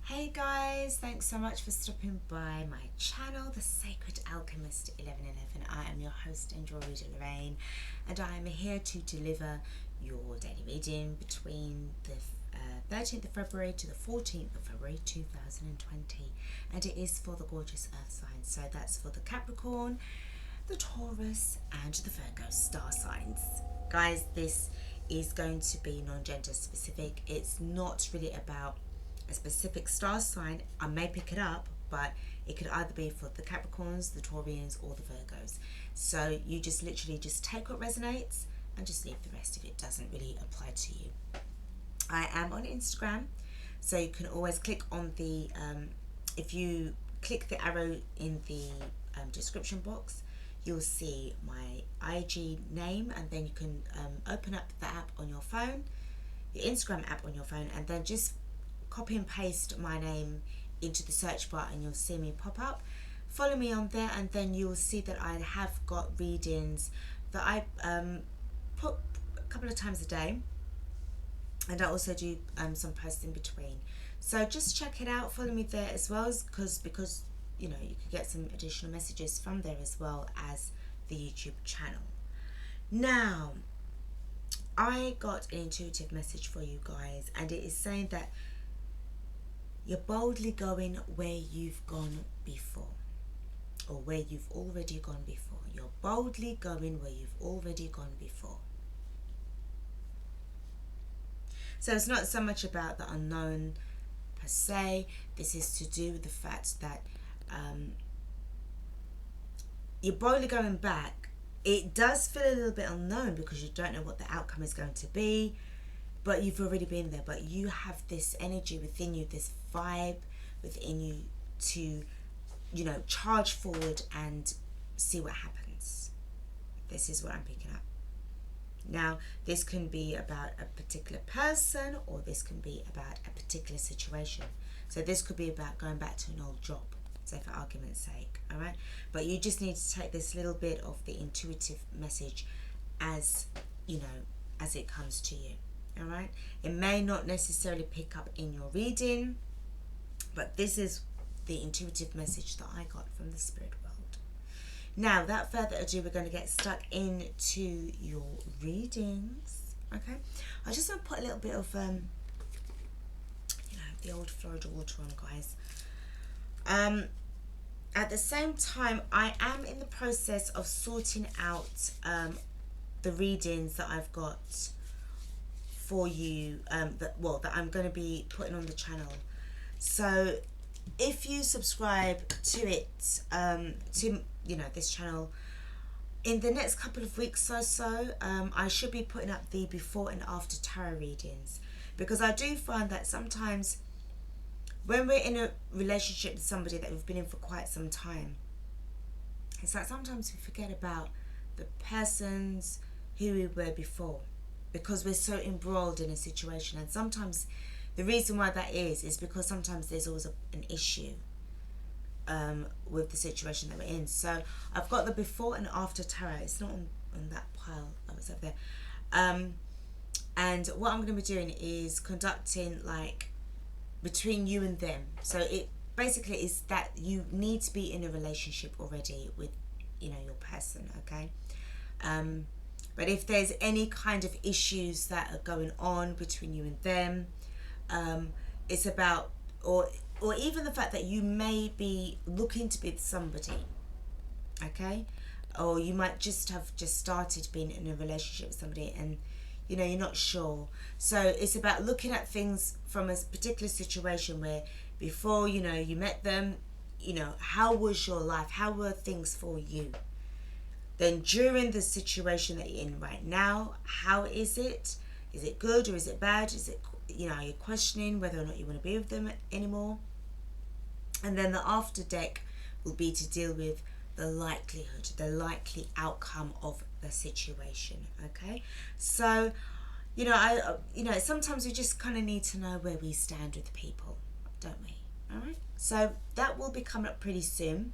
Hey guys, thanks so much for stopping by my channel, The Sacred Alchemist 1111. I am your host, Angel Reader Lorraine, and I am here to deliver your daily reading between the 13th of February to the 14th of February 2020. And it is for the gorgeous earth signs. So that's for the Capricorn, the Taurus, and the Virgo star signs. Guys, this is going to be non-gender specific. It's not really about a specific star sign. I may pick it up, but it could either be for the Capricorns, the Taurians, or the Virgos. So you just literally just take what resonates and just leave the rest if it doesn't really apply to you. I am on Instagram, so you can always click on the if you click the arrow in the description box, you'll see my IG name, and then you can open up the app on your phone, the Instagram app on your phone, and then just copy and paste my name into the search bar and you'll see me pop up. Follow me on there, and then you'll see that I have got readings that I put a couple of times a day, and I also do some posts in between. So just check it out, follow me there as well, because you know, you could get some additional messages from there as well as the YouTube channel. Now, I got an intuitive message for you guys, and it is saying that you're boldly going where you've gone before, or where you've already gone before. You're boldly going where you've already gone before. So it's not so much about the unknown per se. This is to do with the fact that you're boldly going back. It does feel a little bit unknown because you don't know what the outcome is going to be, but you've already been there. But you have this energy within you, this vibe within you to, you know, charge forward and see what happens. This is what I'm picking up. Now, this can be about a particular person, or this can be about a particular situation. So this could be about going back to an old job, say for argument's sake, all right? But you just need to take this little bit of the intuitive message as, you know, as it comes to you, all right? It may not necessarily pick up in your reading, but this is the intuitive message that I got from the spirit world. Now, without further ado, we're going to get stuck into your readings, okay? I just want to put a little bit of, you know, the old Florida water on, guys. At the same time, I am in the process of sorting out the readings that I've got for you, that I'm going to be putting on the channel. So if you subscribe to it, to, you know, this channel, in the next couple of weeks or so, I should be putting up the before and after tarot readings, because I do find that sometimes when we're in a relationship with somebody that we've been in for quite some time, it's like sometimes we forget about the persons who we were before, because we're so embroiled in a situation. And sometimes the reason why that is because sometimes there's always an issue with the situation that we're in. So I've got the before and after tarot. It's not on that pile that was up there. And what I'm going to be doing is conducting like between you and them. So it basically is that you need to be in a relationship already with, you know, your person, okay? But if there's any kind of issues that are going on between you and them, it's about, or even the fact that you may be looking to be with somebody, okay? Or you might just have started being in a relationship with somebody and, you know, you're not sure. So it's about looking at things from a particular situation where before, you know, you met them, you know, how was your life? How were things for you? Then during the situation that you're in right now, how is it? Is it good or is it bad? Is it, you know, you're questioning whether or not you want to be with them anymore? And then the after deck will be to deal with the likelihood, the likely outcome of the situation, okay? So, you know, sometimes we just kind of need to know where we stand with people, don't we? All right? So that will be coming up pretty soon.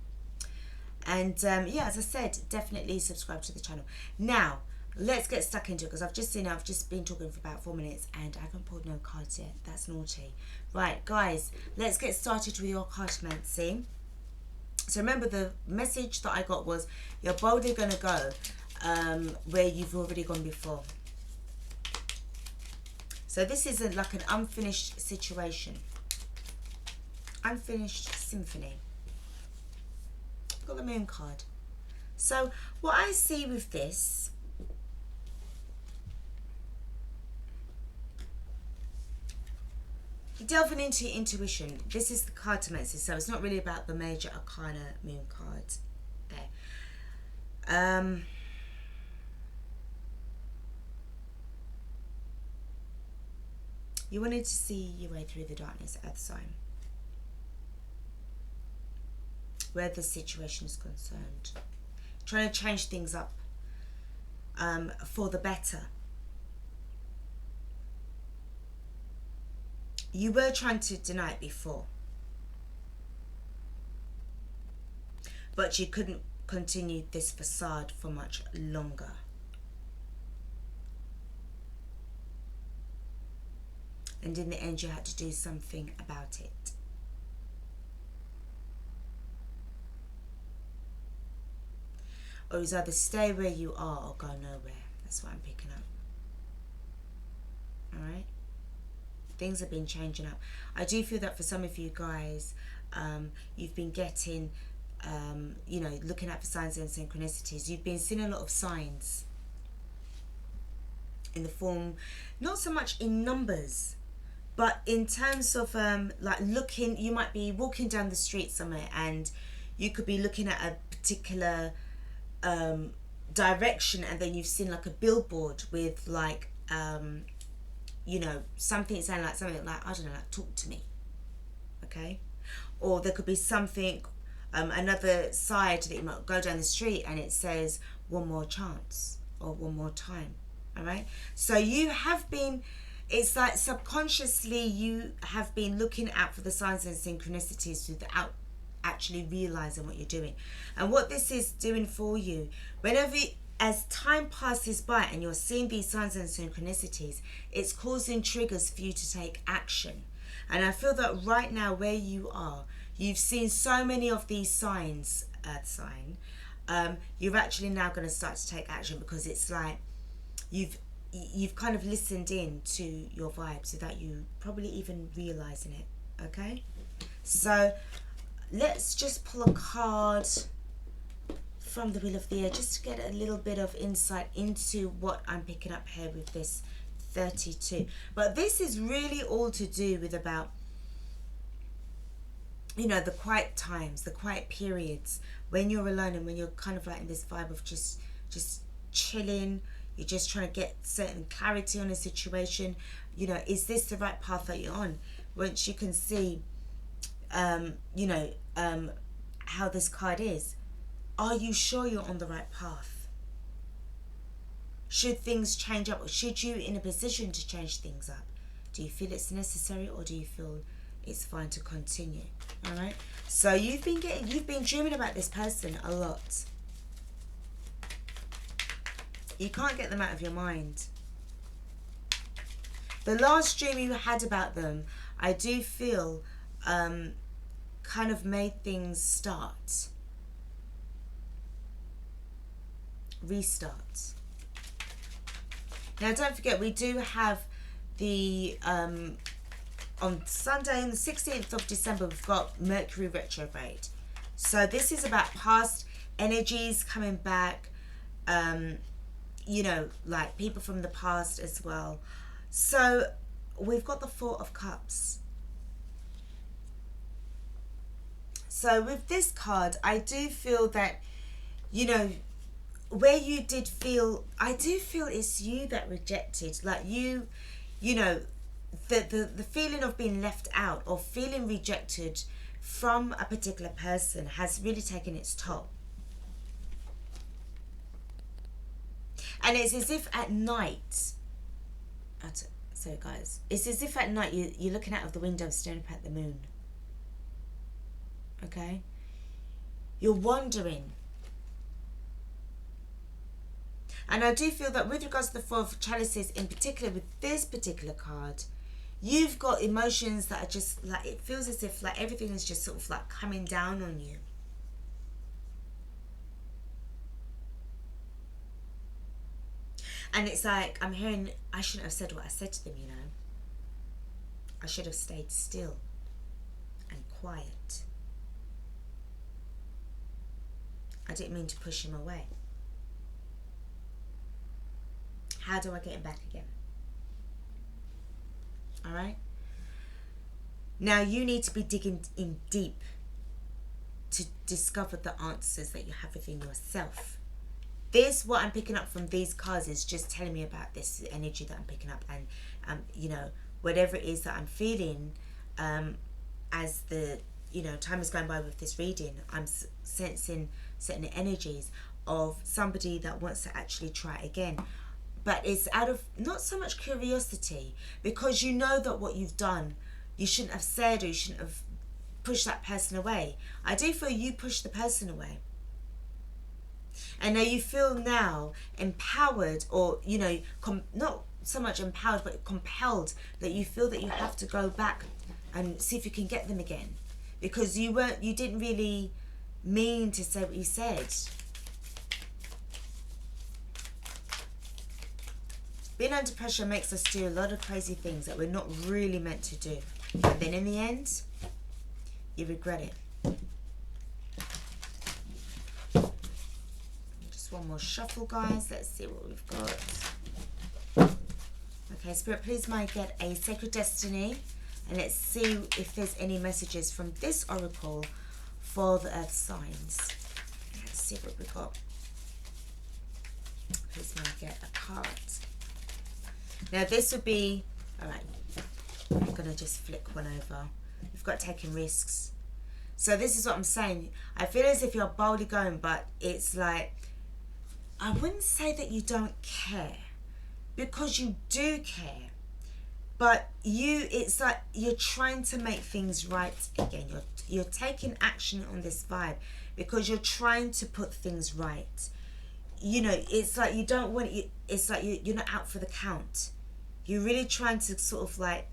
And yeah, as I said, definitely subscribe to the channel. Now, let's get stuck into it, because I've just been talking for about 4 minutes and I haven't pulled no cards yet. That's naughty. Right, guys, let's get started with your cartomancy. So remember, the message that I got was you're boldly going to go where you've already gone before. So this is like an unfinished situation. Unfinished symphony. Got the moon card. So what I see with this, delving into your intuition. This is the cartomancy, so it's not really about the major arcana moon card there. You wanted to see your way through the darkness, Earth sign, where the situation is concerned. Trying to change things up for the better. You were trying to deny it before, but you couldn't continue this facade for much longer. And in the end, you had to do something about it. Or it was either stay where you are or go nowhere. That's what I'm picking up. Alright? Things have been changing up. I do feel that for some of you guys, you've been getting, you know, looking at for signs and synchronicities. You've been seeing a lot of signs in the form, not so much in numbers, but in terms of like looking. You might be walking down the street somewhere and you could be looking at a particular direction, and then you've seen like a billboard with like you know, something saying like something like, I don't know, like talk to me. Okay? Or there could be something, another side that you might go down the street and it says one more chance or one more time. Alright? So you have been, it's like subconsciously you have been looking out for the signs and synchronicities without actually realizing what you're doing. And what this is doing for you, whenever as time passes by and you're seeing these signs and synchronicities, it's causing triggers for you to take action. And I feel that right now where you are, you've seen so many of these signs, Earth sign, you're actually now going to start to take action, because it's like you've kind of listened in to your vibes without you probably even realizing it. Okay? So let's just pull a card from the Wheel of the Air, just to get a little bit of insight into what I'm picking up here with this 32. But this is really all to do with about, you know, the quiet times, the quiet periods when you're alone and when you're kind of like in this vibe of just chilling. You're just trying to get certain clarity on a situation. You know, is this the right path that you're on? Once you can see, you know, how this card is. Are you sure you're on the right path? Should things change up, or should you in a position to change things up? Do you feel it's necessary, or do you feel it's fine to continue? All right. So you've been dreaming about this person a lot. You can't get them out of your mind. The last dream you had about them, I do feel, kind of made things start. Restart. Now don't forget, we do have the on Sunday, on the 16th of December, we've got Mercury retrograde. So this is about past energies coming back, you know, like people from the past as well. So we've got the Four of Cups. So with this card, I do feel that, you know, where you did feel, I do feel it's you that rejected, like you know, the feeling of being left out or feeling rejected from a particular person has really taken its toll. And it's as if at night, so guys, it's as if at night you're looking out of the window staring up at the moon. Okay? You're wondering, And I do feel that with regards to the Four of Chalices, in particular with this particular card, you've got emotions that are just like, it feels as if like everything is just sort of like coming down on you. And it's like, I'm hearing, I shouldn't have said what I said to them, you know. I should have stayed still and quiet. I didn't mean to push him away. How do I get him back again? All right? Now you need to be digging in deep to discover the answers that you have within yourself. This, what I'm picking up from these cards, is just telling me about this energy that I'm picking up, and you know, whatever it is that I'm feeling, as the, you know, time is going by with this reading, I'm sensing certain energies of somebody that wants to actually try again, but it's out of not so much curiosity, because you know that what you've done, you shouldn't have said, or you shouldn't have pushed that person away. I do feel you pushed the person away. And now you feel now empowered, or, you know, not so much empowered, but compelled, that you feel that you have to go back and see if you can get them again. Because you didn't really mean to say what you said. Being under pressure makes us do a lot of crazy things that we're not really meant to do. And then in the end, you regret it. One more shuffle, guys. Let's see what we've got. Okay, Spirit, please may I get a Sacred Destiny, and let's see if there's any messages from this oracle for the earth signs. Let's see what we've got. Please may I get a card. Now this would be, all right, I'm gonna just flick one over. You've got taking risks. So this is what I'm saying. I feel as if you're boldly going, but it's like, I wouldn't say that you don't care, because you do care, but it's like you're trying to make things right again. You're taking action on this vibe because you're trying to put things right. You know, it's like you don't want it. It's like you're not out for the count. You're really trying to sort of like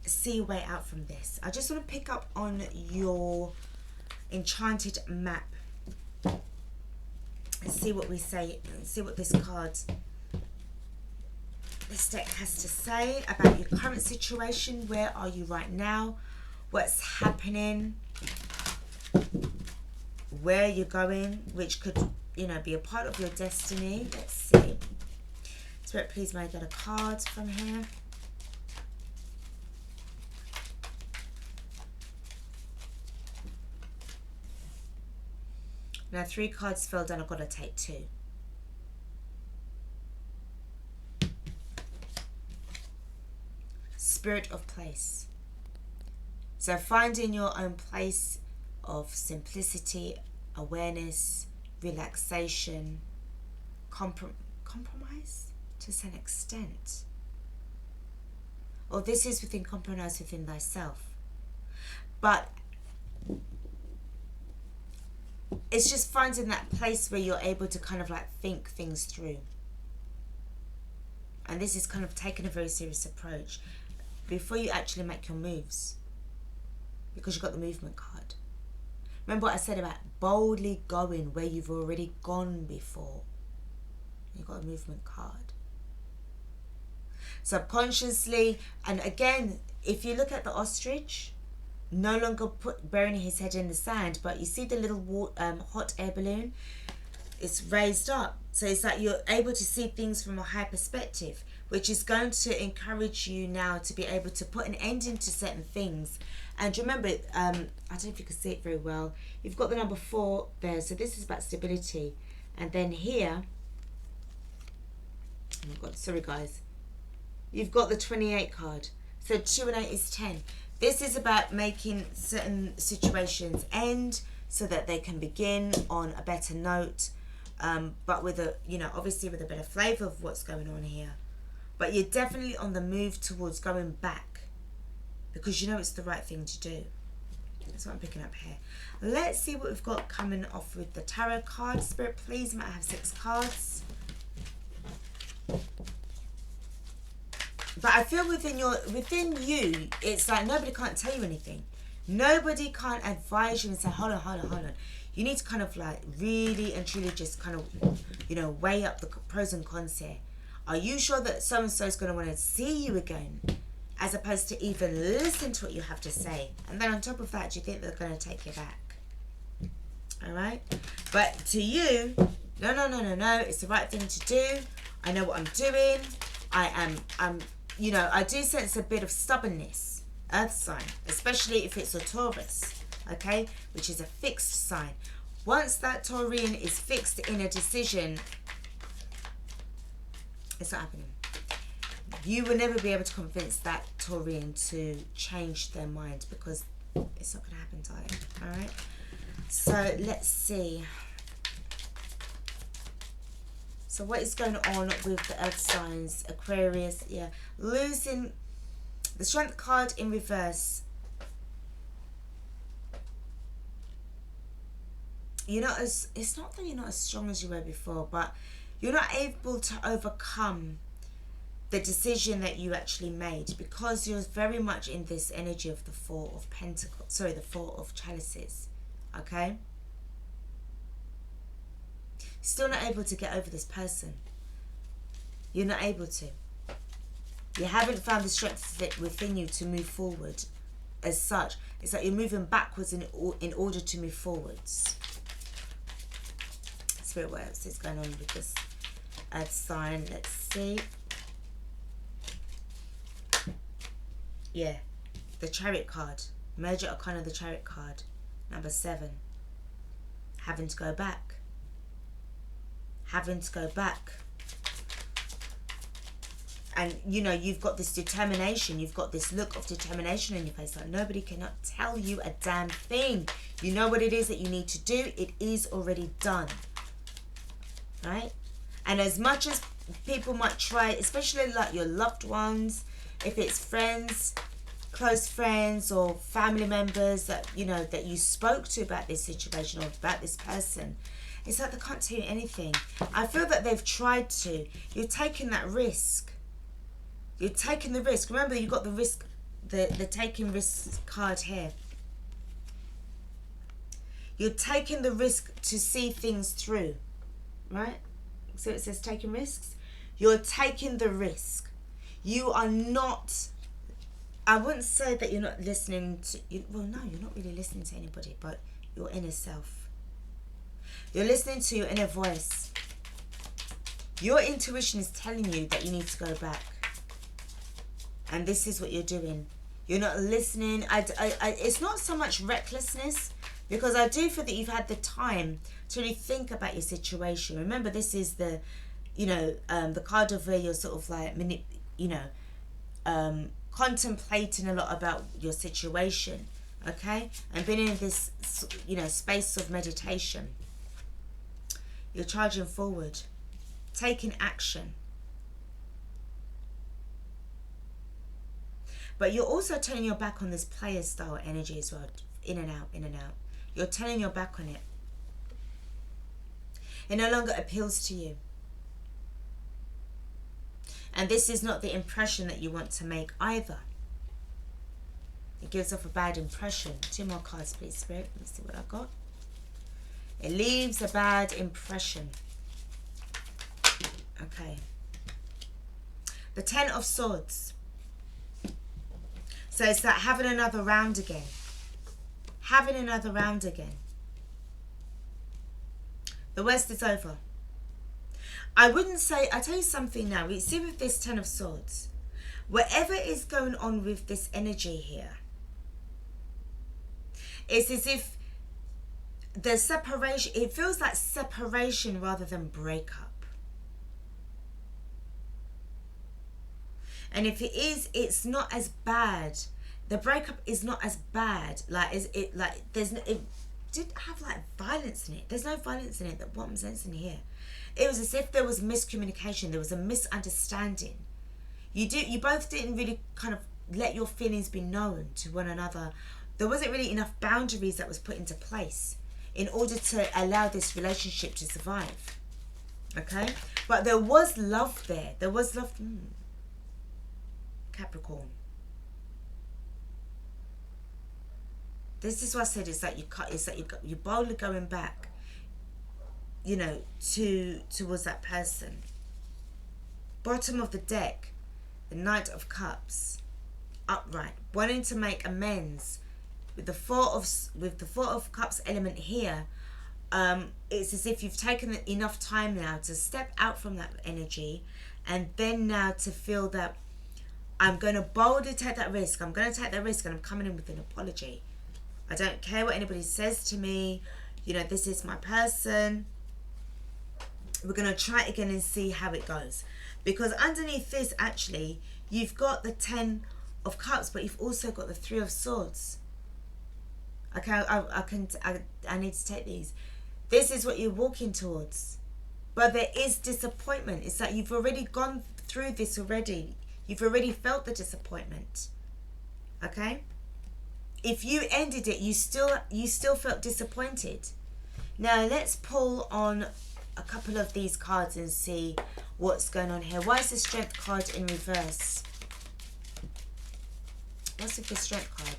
see a way out from this. I just want to pick up on your enchanted map. Let's see what we say, see what this deck has to say about your current situation. Where are you right now? What's happening? Where you're going, which could, you know, be a part of your destiny. Let's see. Spirit, please may I get a card from here. Now 3 cards fell down, I've got to take 2. Spirit of place. So finding your own place of simplicity, awareness, relaxation, compromise to some extent. Or this is within compromise within thyself. But it's just finding that place where you're able to kind of like think things through. And this is kind of taking a very serious approach before you actually make your moves, because you've got the movement card. Remember what I said about boldly going where you've already gone before. You've got a movement card. Subconsciously, and again, if you look at the ostrich, no longer burying his head in the sand, but you see the little hot air balloon, it's raised up. So it's like you're able to see things from a higher perspective, which is going to encourage you now to be able to put an end into certain things. And remember, I don't know if you can see it very well, you've got the number 4 there, so this is about stability. And then here, oh my God, sorry guys, you've got the 28 card. So 2 and 8 is 10. This is about making certain situations end so that they can begin on a better note, but with a, you know, obviously with a better flavour of what's going on here. But you're definitely on the move towards going back because you know it's the right thing to do. That's what I'm picking up here. Let's see what we've got coming off with the tarot card. Spirit, please, might have 6 cards. But I feel within you, it's like nobody can't tell you anything. Nobody can't advise you and say, hold on. You need to kind of like really and truly just kind of, you know, weigh up the pros and cons here. Are you sure that so-and-so is going to want to see you again? As opposed to even listen to what you have to say. And then on top of that, do you think they're going to take you back? All right? But to you, no. It's the right thing to do. I know what I'm doing. I'm you know, I do sense a bit of stubbornness, earth sign, especially if it's a Taurus, okay, which is a fixed sign. Once that Taurian is fixed in a decision, it's not happening. You will never be able to convince that Taurian to change their mind because it's not going to happen, darling. All right? So let's see. So what is going on with the earth signs? Aquarius, yeah. Losing the strength card in reverse. You're not as, it's not that you're not as strong as you were before, but you're not able to overcome the decision that you actually made because you're very much in this energy of the Four of Pentacles, sorry, the Four of Chalices, okay? Still not able to get over this person. You're not able to. You haven't found the strength within you to move forward as such. It's like you're moving backwards in order to move forwards. Spirit, what else is going on with this earth sign? Let's see. Yeah, the Chariot card. Major Arcana of the Chariot card. Number 7. Having to go back. Having to go back. And, you know, you've got this determination. You've got this look of determination in your face. Like nobody cannot tell you a damn thing. You know what it is that you need to do. It is already done. Right? And as much as people might try, especially like your loved ones, if it's friends, close friends or family members that, you know, that you spoke to about this situation or about this person, it's like they can't tell you anything. I feel that they've tried to. You're taking that risk. You're taking the risk. Remember, you got the risk, the taking risk card here. You're taking the risk to see things through, right? So it says taking risks. You're taking the risk. You are not, I wouldn't say that you're not listening to, well, no, you're not really listening to anybody, but your inner self. You're listening to your inner voice. Your intuition is telling you that you need to go back. And this is what you're doing. You're not listening. It's not so much recklessness, because I do feel that you've had the time to really think about your situation. Remember, this is the, you know, the card of where you're sort of like, you know, contemplating a lot about your situation, okay? And being in this, you know, space of meditation. You're charging forward, taking action. But you're also turning your back on this player style energy as well. In and out, in and out. You're turning your back on it. It no longer appeals to you. And this is not the impression that you want to make either. It gives off a bad impression. 2 more cards, please, Spirit. Let's see what I've got. It leaves a bad impression. Okay. The 10 of Swords. So it's like having another round again. Having another round again. The worst is over. I wouldn't say, I tell you something now. We see with this 10 of Swords. Whatever is going on with this energy here, it's as if the separation, it feels like separation rather than breakup. And if it is, it's not as bad. The breakup is not as bad. Like, is it like there's no, it didn't have like violence in it. There's no violence in it. That what I'm sensing here, it was as if there was miscommunication. There was a misunderstanding. You both didn't really kind of let your feelings be known to one another. There wasn't really enough boundaries that was put into place in order to allow this relationship to survive. Okay? But there was love there. There was love. Capricorn. This is what I said. It's like you're boldly going back, you know, towards that person. Bottom of the deck, the Knight of Cups, upright, wanting to make amends. With the Four of Cups element here, it's as if you've taken enough time now to step out from that energy, and then now to feel that I'm going to boldly take that risk. I'm going to take that risk, and I'm coming in with an apology. I don't care what anybody says to me. You know, this is my person. We're going to try it again and see how it goes. Because underneath this, actually, you've got the 10 of Cups, but you've also got the 3 of Swords. Okay, I need to take these. This is what you're walking towards. But there is disappointment. It's like you've already gone through this already. You've already felt the disappointment. Okay? If you ended it, you still felt disappointed. Now let's pull on a couple of these cards and see what's going on here. Why is the Strength card in reverse? What's with the Strength card?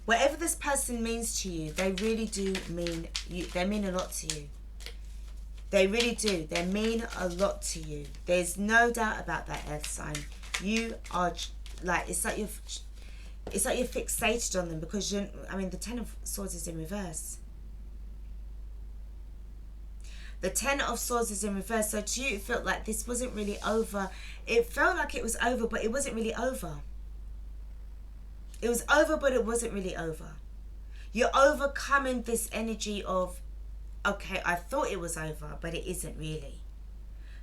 Whatever this person means to you, they really do mean you. They mean a lot to you. They really do. They mean a lot to you. There's no doubt about that, Earth sign. You are like, it's like you're fixated on them, because the 10 of Swords is in reverse. The 10 of Swords is in reverse. So to you, it felt like this wasn't really over. It felt like it was over, but it wasn't really over. It was over, but it wasn't really over. You're overcoming this energy of, okay, I thought it was over, but it isn't really.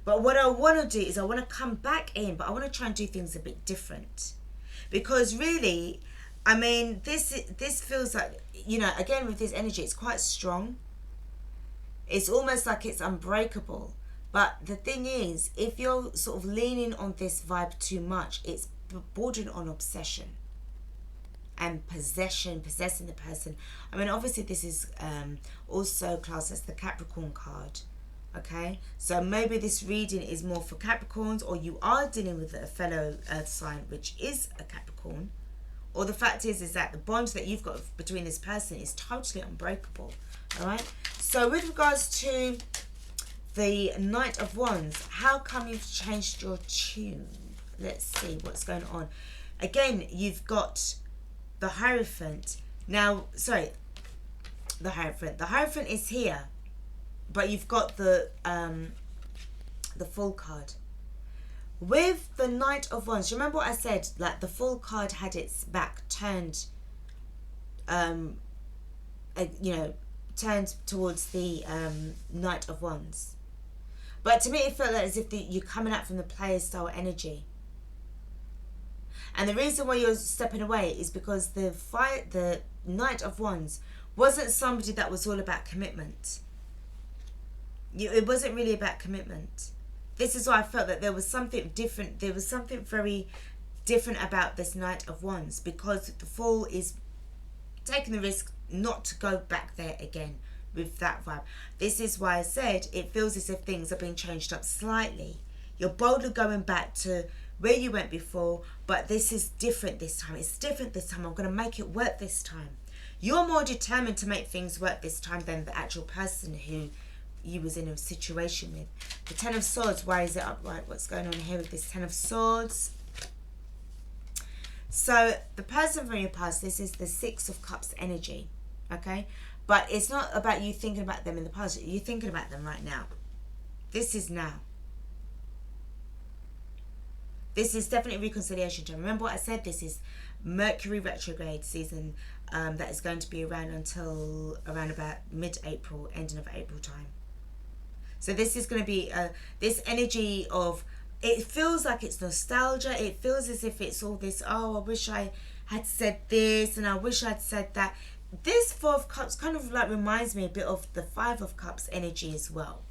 But what I want to do is I want to come back in, but I want to try and do things a bit different. Because really, this feels like, you know, again with this energy, it's quite strong. It's almost like it's unbreakable. But the thing is, if you're sort of leaning on this vibe too much, it's bordering on obsession and possessing the person. Obviously this is also classed as the Capricorn card. Okay, so maybe this reading is more for Capricorns, or you are dealing with a fellow Earth sign which is a Capricorn, or the fact is that the bond that you've got between this person is totally unbreakable. All right, so with regards to the Knight of Wands, how come you've changed your tune? Let's see what's going on. Again, you've got the Hierophant. Now, sorry, the Hierophant. The Hierophant is here, but you've got the Fool card. With the Knight of Wands, remember what I said? Like the Fool card had its back turned, turned towards the Knight of Wands. But to me, it felt like as if you're coming out from the player style energy. And the reason why you're stepping away is because the Knight of Wands wasn't somebody that was all about commitment. It wasn't really about commitment. This is why I felt that there was something different. There was something very different about this Knight of Wands, because the Fool is taking the risk not to go back there again with that vibe. This is why I said it feels as if things are being changed up slightly. You're boldly going back to where you went before, but this is different this time. It's different this time. I'm going to make it work this time. You're more determined to make things work this time than the actual person who you was in a situation with. The 10 of Swords, why is it upright? What's going on here with this 10 of Swords? So the person from your past, this is the 6 of Cups energy, okay? But it's not about you thinking about them in the past. You're thinking about them right now. This is now. This is definitely reconciliation time. Remember what I said? This is Mercury retrograde season that is going to be around until around about mid-April, ending of April time. So this is going to be this energy of, it feels like it's nostalgia. It feels as if it's all this, oh, I wish I had said this and I wish I'd said that. This 4 of Cups kind of like reminds me a bit of the 5 of Cups energy as well.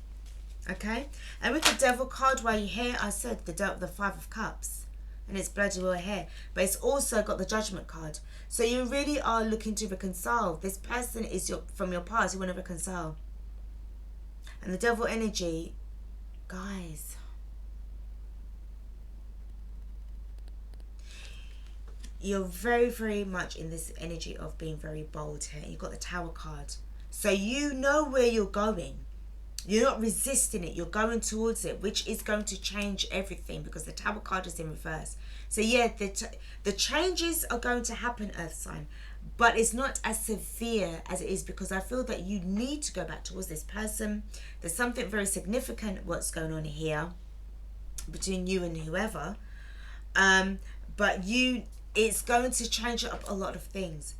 Okay, and with the Devil card, while you're here, I said the 5 of Cups, and it's bloody well here, but it's also got the Judgment card. So you really are looking to reconcile. This person is from your past. You want to reconcile. And the devil energy, guys, you're very, very much in this energy of being very bold here. You've got the Tower card. So you know where you're going. You're not resisting it. You're going towards it, which is going to change everything because the Tower card is in reverse. So yeah, the changes are going to happen, Earth sign, but it's not as severe as it is, because I feel that you need to go back towards this person. There's something very significant what's going on here between you and whoever. But it's going to change up a lot of things.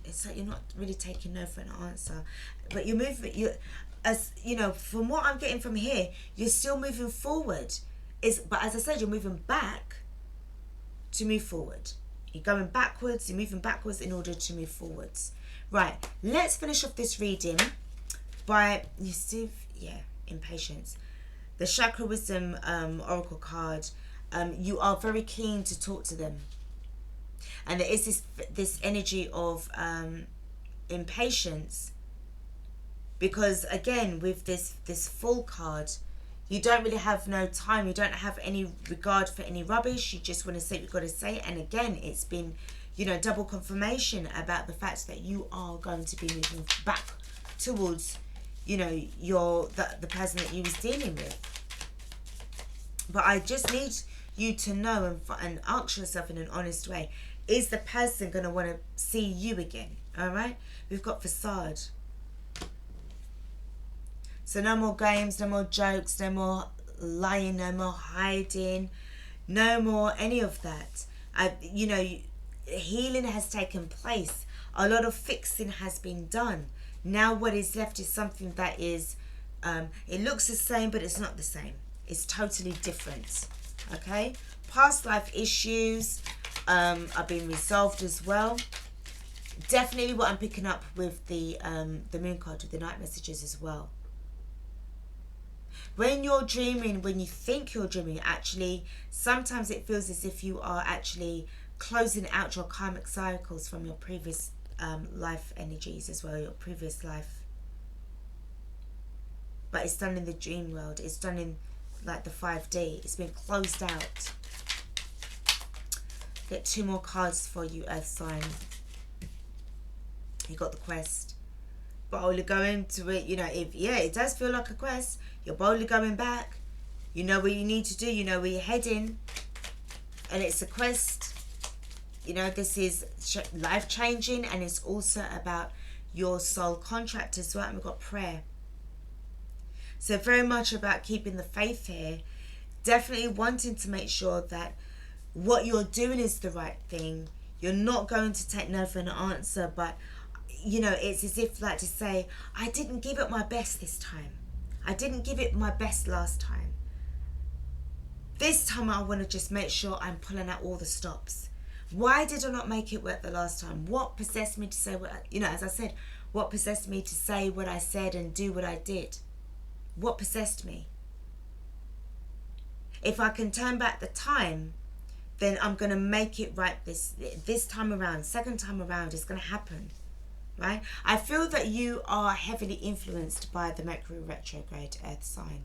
It's like you're not really taking no for an answer, but you're moving. As you know, from what I'm getting from here, you're still moving forward. But as I said, you're moving back to move forward. You're going backwards. You're moving backwards in order to move forwards. Right. Let's finish off this reading by impatience. The Chakra Wisdom Oracle card. You are very keen to talk to them, and there is this energy of impatience, because again with this Fool card, you don't really have no time. You don't have any regard for any rubbish. You just want to say what you've got to say. And again, it's been, double confirmation about the fact that you are going to be moving back towards, the person that you was dealing with. But I just need you to know and ask yourself in an honest way, is the person going to want to see you again? All right? We've got facade. So no more games, no more jokes, no more lying, no more hiding, no more any of that. Healing has taken place. A lot of fixing has been done. Now what is left is something that is, it looks the same, but it's not the same. It's totally different. Okay? Past life issues are being resolved as well. Definitely what I'm picking up with the moon card, with the night messages as well. When you're dreaming, when you think you're dreaming, actually, sometimes it feels as if you are actually closing out your karmic cycles from your previous life energies as well, your previous life. But it's done in the dream world. It's done in like the 5D. It's been closed out. Get 2 more cards for you, Earth sign. You got the quest. Boldly going to it, it does feel like a quest. You're boldly going back. You know what you need to do. You know where you're heading. And it's a quest. This is life-changing, and it's also about your soul contract as well. And we've got prayer. So very much about keeping the faith here. Definitely wanting to make sure that what you're doing is the right thing. You're not going to take no for an answer, but it's as if like to say, I didn't give it my best this time. I didn't give it my best last time. This time I want to just make sure I'm pulling out all the stops. Why did I not make it work the last time? What possessed me to say as I said, what possessed me to say what I said and do what I did? What possessed me? If I can turn back the time, then I'm going to make it right this time around. Second time around, it's going to happen. Right? I feel that you are heavily influenced by the Mercury retrograde, Earth sign.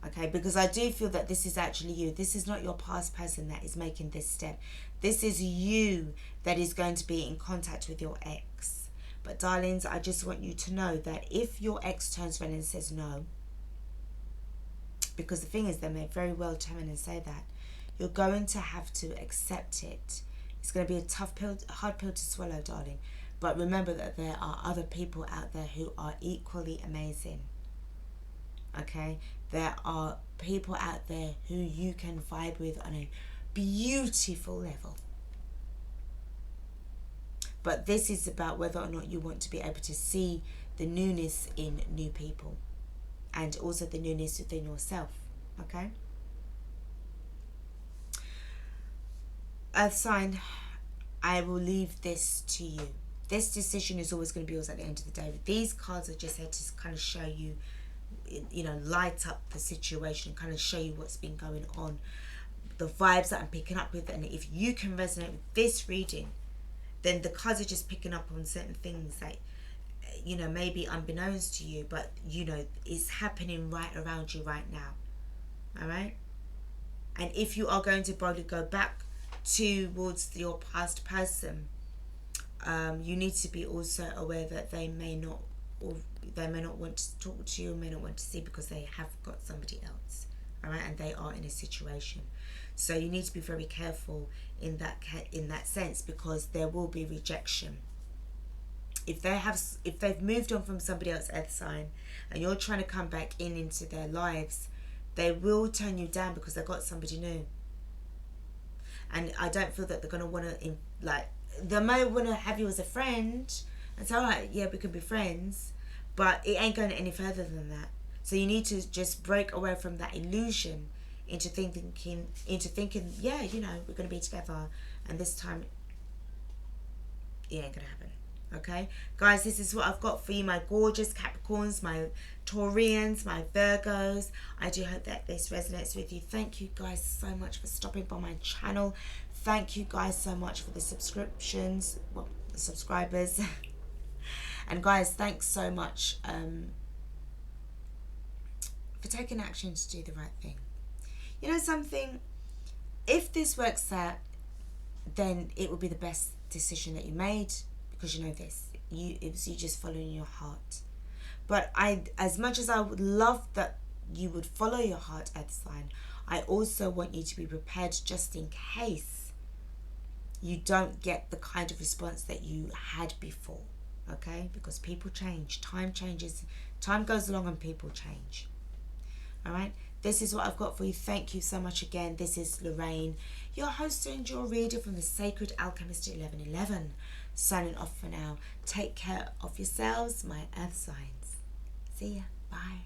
Okay, because I do feel that this is actually you. This is not your past person that is making this step. This is you that is going to be in contact with your ex. But darlings, I just want you to know that if your ex turns around and says no, because the thing is, they may very well turn around and say that, you're going to have to accept it. It's going to be a tough pill, a hard pill to swallow, darling. But remember that there are other people out there who are equally amazing. Okay? There are people out there who you can vibe with on a beautiful level. But this is about whether or not you want to be able to see the newness in new people. And also the newness within yourself. Okay? Earth sign, I will leave this to you. This decision is always going to be yours at the end of the day. These cards are just here to kind of show you, light up the situation, kind of show you what's been going on, the vibes that I'm picking up with. And if you can resonate with this reading, then the cards are just picking up on certain things. Like, you know, maybe unbeknownst to you, but you know it's happening right around you right now. All right. And if you are going to probably go back towards your past person, you need to be also aware that they may not, or they may not want to talk to you, may not want to see, because they have got somebody else. All right, and they are in a situation. So you need to be very careful in that sense, because there will be rejection. If they've moved on from somebody else, earth sign, and you're trying to come back into their lives, they will turn you down because they've got somebody new. And I don't feel that they're going to want to, like, they may want to have you as a friend and say, all right, yeah, we can be friends, but it ain't going any further than that. So you need to just break away from that illusion into thinking, yeah, you know, we're going to be together, and this time it ain't going to happen. Okay, guys, this is what I've got for you, my gorgeous Capricorns, my Taurians, my Virgos. I do hope that this resonates with you. Thank you guys so much for stopping by my channel. Thank you guys so much for the subscriptions, well, the subscribers. And guys, thanks so much for taking action to do the right thing. You know something, if this works out, then it will be the best decision that you made, because you know this, it was you just following your heart. But as much as I would love that you would follow your heart, earth sign, I also want you to be prepared just in case you don't get the kind of response that you had before. Okay, because people change, time changes, time goes along and people change. All right, this is what I've got for you. Thank you so much again. This is Lorraine, your host and your reader from the Sacred Alchemist 1111. Signing off for now. Take care of yourselves, my earth signs. See ya. Bye.